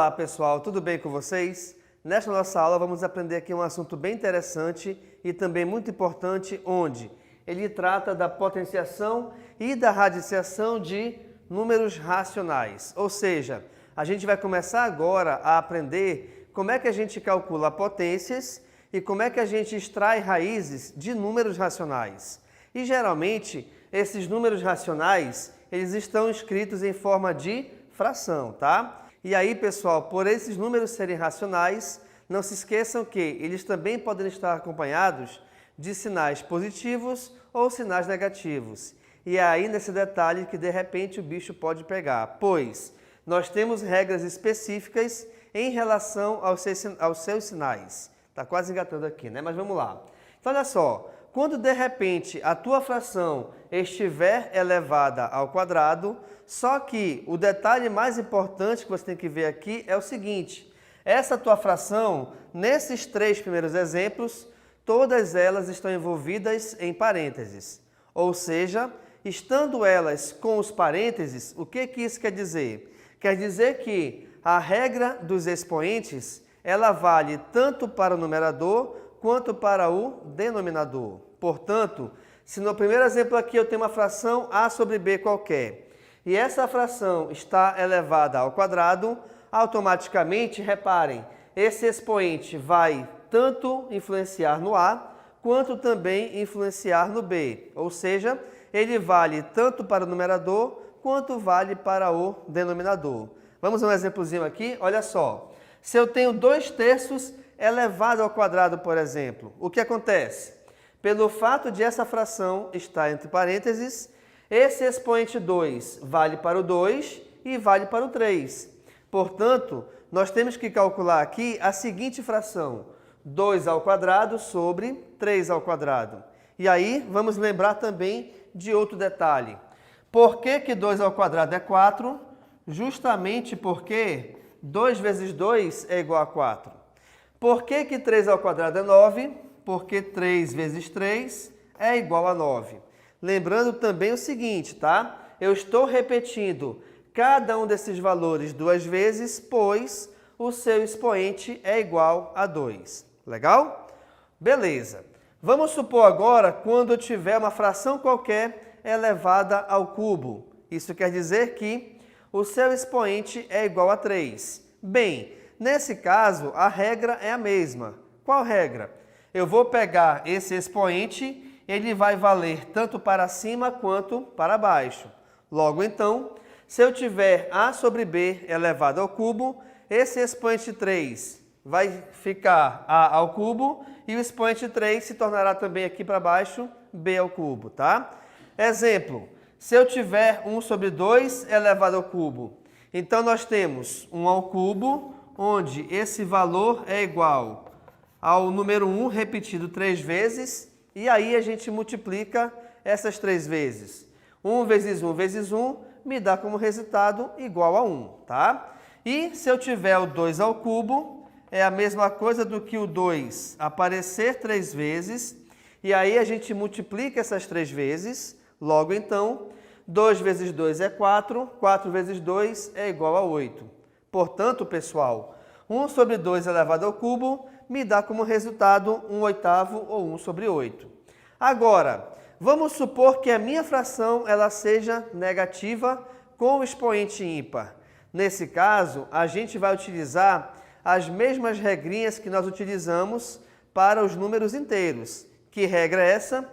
Olá pessoal, tudo bem com vocês? Nesta nossa aula vamos aprender aqui um assunto bem interessante e também muito importante, onde ele trata da potenciação e da radiciação de números racionais. Ou seja, a gente vai começar agora a aprender como é que a gente calcula potências e como é que a gente extrai raízes de números racionais. E geralmente esses números racionais, eles estão escritos em forma de fração, tá? E aí, pessoal, por esses números serem racionais, não se esqueçam que eles também podem estar acompanhados de sinais positivos ou sinais negativos. E é aí nesse detalhe que de repente o bicho pode pegar, pois nós temos regras específicas em relação aos seus sinais. Tá quase engatando aqui, né? Mas vamos lá. Então, olha só, quando de repente a tua fração estiver elevada ao quadrado, só que o detalhe mais importante que você tem que ver aqui é o seguinte: essa tua fração, nesses três primeiros exemplos, todas elas estão envolvidas em parênteses. Ou seja, estando elas com os parênteses, o que isso quer dizer? Quer dizer que a regra dos expoentes, ela vale tanto para o numerador quanto para o denominador. Portanto, se no primeiro exemplo aqui eu tenho uma fração a sobre b qualquer, e essa fração está elevada ao quadrado, automaticamente, reparem, esse expoente vai tanto influenciar no a, quanto também influenciar no b. Ou seja, ele vale tanto para o numerador, quanto vale para o denominador. Vamos a um exemplozinho aqui, olha só. Se eu tenho 2/3 elevado ao quadrado, por exemplo, o que acontece? Pelo fato de essa fração estar entre parênteses, esse expoente 2 vale para o 2 e vale para o 3. Portanto, nós temos que calcular aqui a seguinte fração: 2 ao quadrado sobre 3 ao quadrado. E aí, vamos lembrar também de outro detalhe. Por que 2 ao quadrado é 4? Justamente porque 2 vezes 2 é igual a 4. Por que 3 ao quadrado é 9? Porque 3 vezes 3 é igual a 9. Lembrando também o seguinte, tá? Eu estou repetindo cada um desses valores duas vezes, pois o seu expoente é igual a 2. Legal? Beleza. Vamos supor agora quando eu tiver uma fração qualquer elevada ao cubo. Isso quer dizer que o seu expoente é igual a 3. Bem, nesse caso, a regra é a mesma. Qual regra? Eu vou pegar esse expoente, ele vai valer tanto para cima quanto para baixo. Logo então, se eu tiver a sobre b elevado ao cubo, esse expoente 3 vai ficar a ao cubo e o expoente 3 se tornará também aqui para baixo b ao cubo, tá? Exemplo, se eu tiver 1 sobre 2 elevado ao cubo, então nós temos 1 ao cubo, onde esse valor é igual ao número 1 repetido 3 vezes, e aí a gente multiplica essas 3 vezes. 1 vezes 1 vezes 1 me dá como resultado igual a 1, tá? E se eu tiver o 2 ao cubo, é a mesma coisa do que o 2 aparecer 3 vezes, e aí a gente multiplica essas 3 vezes, logo então, 2 vezes 2 é 4, 4 vezes 2 é igual a 8. Portanto, pessoal, 1 sobre 2 elevado ao cubo me dá como resultado 1/8 ou 1 sobre 8. Agora, vamos supor que a minha fração ela seja negativa com o expoente ímpar. Nesse caso, a gente vai utilizar as mesmas regrinhas que nós utilizamos para os números inteiros. Que regra é essa?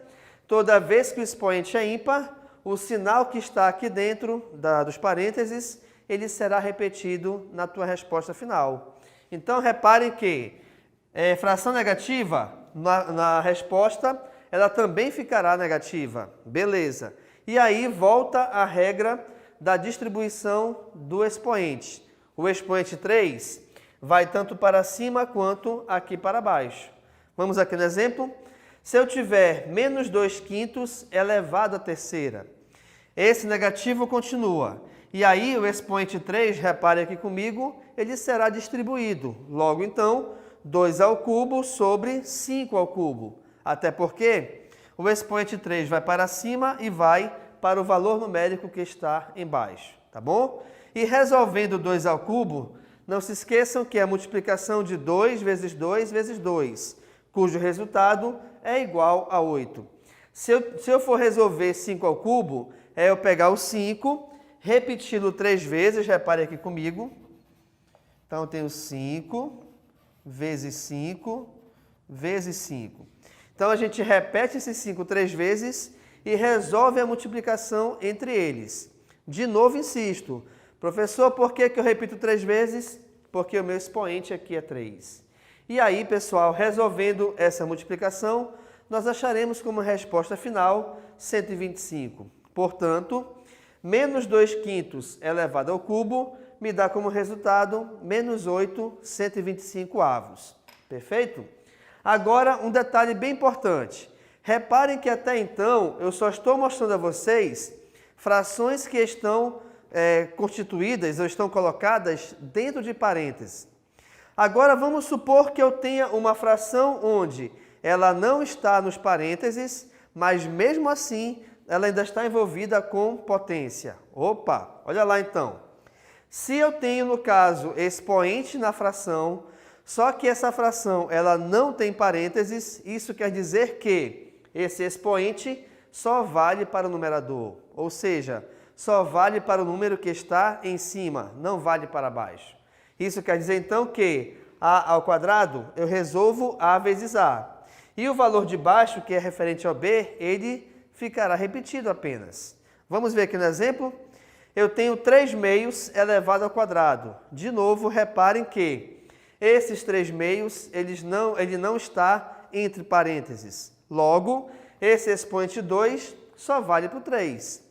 Toda vez que o expoente é ímpar, o sinal que está aqui dentro dos parênteses, ele será repetido na tua resposta final. Então, reparem que fração negativa, na resposta, ela também ficará negativa. Beleza. E aí volta a regra da distribuição do expoente. O expoente 3 vai tanto para cima quanto aqui para baixo. Vamos aqui no exemplo. Se eu tiver menos 2/5 elevado à terceira, esse negativo continua. E aí o expoente 3, repare aqui comigo, ele será distribuído. Logo então, 2 ao cubo sobre 5 ao cubo. Até porque o expoente 3 vai para cima e vai para o valor numérico que está embaixo, tá bom? E resolvendo 2 ao cubo, Não se esqueçam que é a multiplicação de 2 vezes 2 vezes 2, cujo resultado é igual a 8. Se eu for resolver 5 ao cubo, é eu pegar o 5, repeti-lo 3 vezes, repare aqui comigo. Então, eu tenho 5 vezes 5 vezes 5. Então, a gente repete esses 5 3 vezes e resolve a multiplicação entre eles. De novo, insisto, professor, por que eu repito 3 vezes? Porque o meu expoente aqui é 3. E aí, pessoal, resolvendo essa multiplicação, nós acharemos como resposta final 125. Portanto, menos 2 quintos elevado ao cubo me dá como resultado menos 8 125 avos. Perfeito? Agora, um detalhe bem importante. Reparem que até então eu só estou mostrando a vocês frações que estão constituídas ou estão colocadas dentro de parênteses. Agora vamos supor que eu tenha uma fração onde ela não está nos parênteses, mas mesmo assim ela ainda está envolvida com potência. Opa, olha lá então. Se eu tenho, no caso, expoente na fração, só que essa fração ela não tem parênteses, isso quer dizer que esse expoente só vale para o numerador, ou seja, só vale para o número que está em cima, não vale para baixo. Isso quer dizer então que a ao quadrado eu resolvo a vezes a. E o valor de baixo, que é referente ao b, ele ficará repetido apenas. Vamos ver aqui no exemplo? Eu tenho 3 meios elevado ao quadrado. De novo, reparem que esses 3 meios, ele não está entre parênteses. Logo, esse expoente 2 só vale para o 3.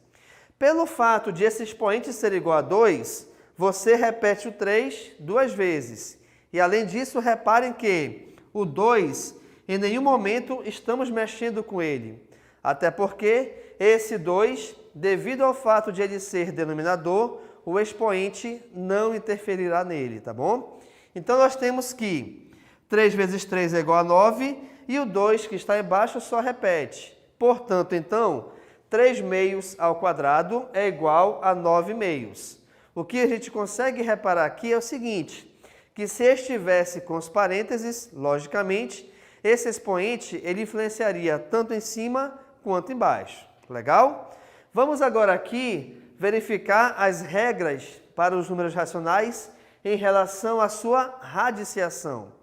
Pelo fato de esse expoente ser igual a 2, você repete o 3 2 vezes. E além disso, reparem que o 2, em nenhum momento estamos mexendo com ele. Até porque esse 2, devido ao fato de ele ser denominador, o expoente não interferirá nele, tá bom? Então, nós temos que 3 vezes 3 é igual a 9 e o 2 que está embaixo só repete. Portanto, então, 3 meios ao quadrado é igual a 9 meios. O que a gente consegue reparar aqui é o seguinte, que se estivesse com os parênteses, logicamente, esse expoente ele influenciaria tanto em cima quanto embaixo. Legal? Vamos agora aqui verificar as regras para os números racionais em relação à sua radiciação.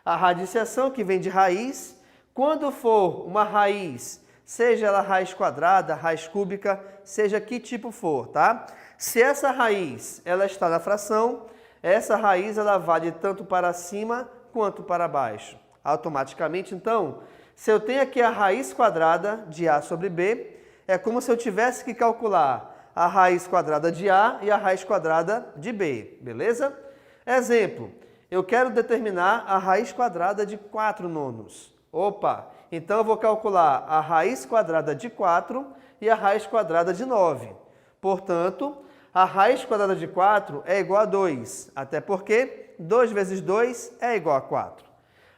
A radiciação que vem de raiz, quando for uma raiz, seja ela raiz quadrada, raiz cúbica, seja que tipo for, tá? Se essa raiz ela está na fração, essa raiz ela vale tanto para cima quanto para baixo. Automaticamente, então, se eu tenho aqui a raiz quadrada de a sobre b, é como se eu tivesse que calcular a raiz quadrada de a e a raiz quadrada de b, beleza? Exemplo, eu quero determinar a raiz quadrada de 4 nonos. Opa, então eu vou calcular a raiz quadrada de 4 e a raiz quadrada de 9. Portanto, a raiz quadrada de 4 é igual a 2, até porque 2 vezes 2 é igual a 4.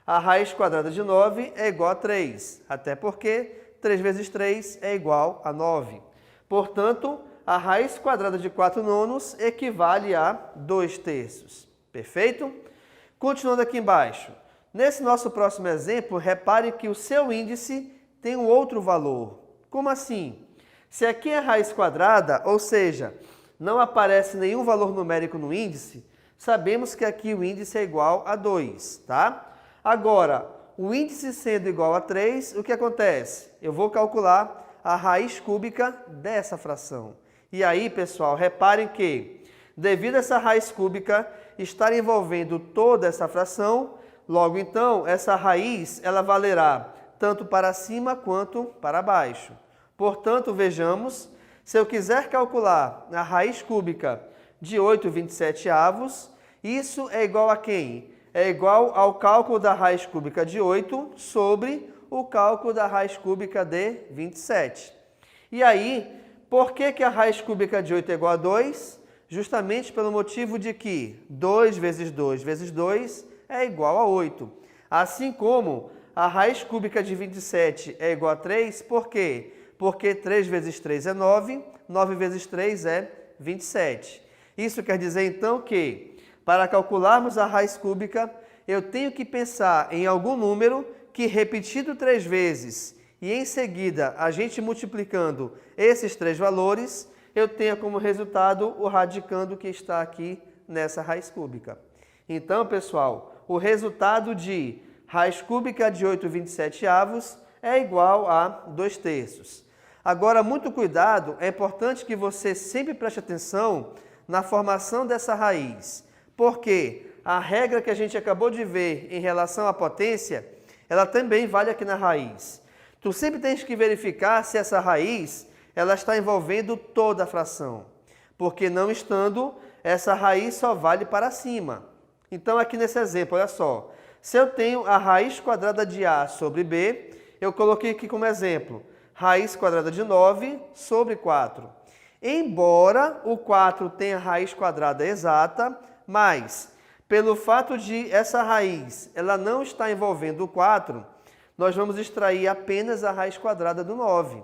A raiz quadrada de 9 é igual a 3, até porque 3 vezes 3 é igual a 9. Portanto, a raiz quadrada de 4 nonos equivale a 2 terços. Perfeito? Continuando aqui embaixo. Nesse nosso próximo exemplo, repare que o seu índice tem um outro valor. Como assim? Se aqui é raiz quadrada, ou seja, não aparece nenhum valor numérico no índice, sabemos que aqui o índice é igual a 2, tá? Agora, o índice sendo igual a 3, o que acontece? Eu vou calcular a raiz cúbica dessa fração. E aí, pessoal, reparem que, devido a essa raiz cúbica estar envolvendo toda essa fração, logo então, essa raiz ela valerá tanto para cima quanto para baixo. Portanto, vejamos, se eu quiser calcular a raiz cúbica de 8/27, isso é igual a quem? É igual ao cálculo da raiz cúbica de 8 sobre o cálculo da raiz cúbica de 27. E aí, por que a raiz cúbica de 8 é igual a 2? Justamente pelo motivo de que 2 vezes 2 vezes 2 é igual a 8. Assim como a raiz cúbica de 27 é igual a 3, por quê? Porque 3 vezes 3 é 9, 9 vezes 3 é 27. Isso quer dizer então que Para calcularmos a raiz cúbica, eu tenho que pensar em algum número que, repetido 3 vezes, e em seguida a gente multiplicando esses 3 valores, eu tenha como resultado o radicando que está aqui nessa raiz cúbica. Então, pessoal, o resultado de raiz cúbica de 8/27 é igual a 2/3. Agora, muito cuidado, é importante que você sempre preste atenção na formação dessa raiz, porque a regra que a gente acabou de ver em relação à potência, ela também vale aqui na raiz. Tu sempre tens que verificar se essa raiz ela está envolvendo toda a fração, porque não estando, essa raiz só vale para cima. Então, aqui nesse exemplo, olha só, se eu tenho a raiz quadrada de A sobre B, eu coloquei aqui como exemplo, raiz quadrada de 9 sobre 4. Embora o 4 tenha raiz quadrada exata, mas pelo fato de essa raiz ela não estar envolvendo o 4, nós vamos extrair apenas a raiz quadrada do 9.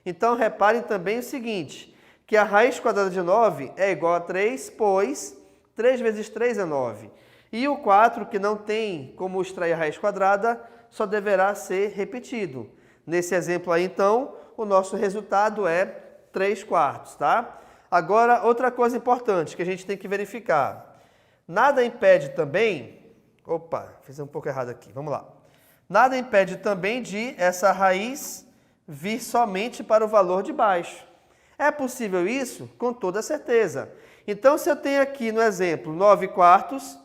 Então, reparem também o seguinte, que a raiz quadrada de 9 é igual a 3, pois 3 vezes 3 é 9. E o 4, que não tem como extrair a raiz quadrada, só deverá ser repetido. Nesse exemplo aí, então, o nosso resultado é 3/4, tá? Agora, outra coisa importante que a gente tem que verificar. Nada impede também... Opa, fiz um pouco errado aqui, vamos lá. Nada impede também de essa raiz vir somente para o valor de baixo. É possível isso? Com toda certeza. Então, se eu tenho aqui no exemplo 9/4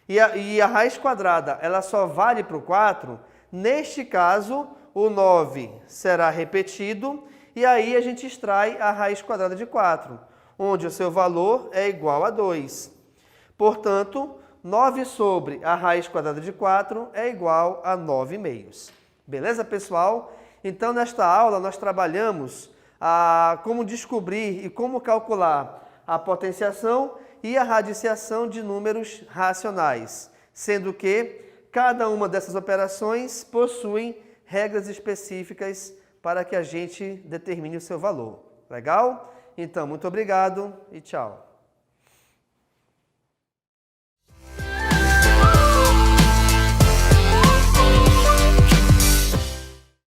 e a raiz quadrada ela só vale para o 4, neste caso, o 9 será repetido e aí a gente extrai a raiz quadrada de 4, onde o seu valor é igual a 2. Portanto, 9 sobre a raiz quadrada de 4 é igual a 9/2. Beleza, pessoal? Então, nesta aula, nós trabalhamos como descobrir e como calcular a potenciação e a radiciação de números racionais, sendo que cada uma dessas operações possui regras específicas para que a gente determine o seu valor. Legal? Então, muito obrigado e tchau.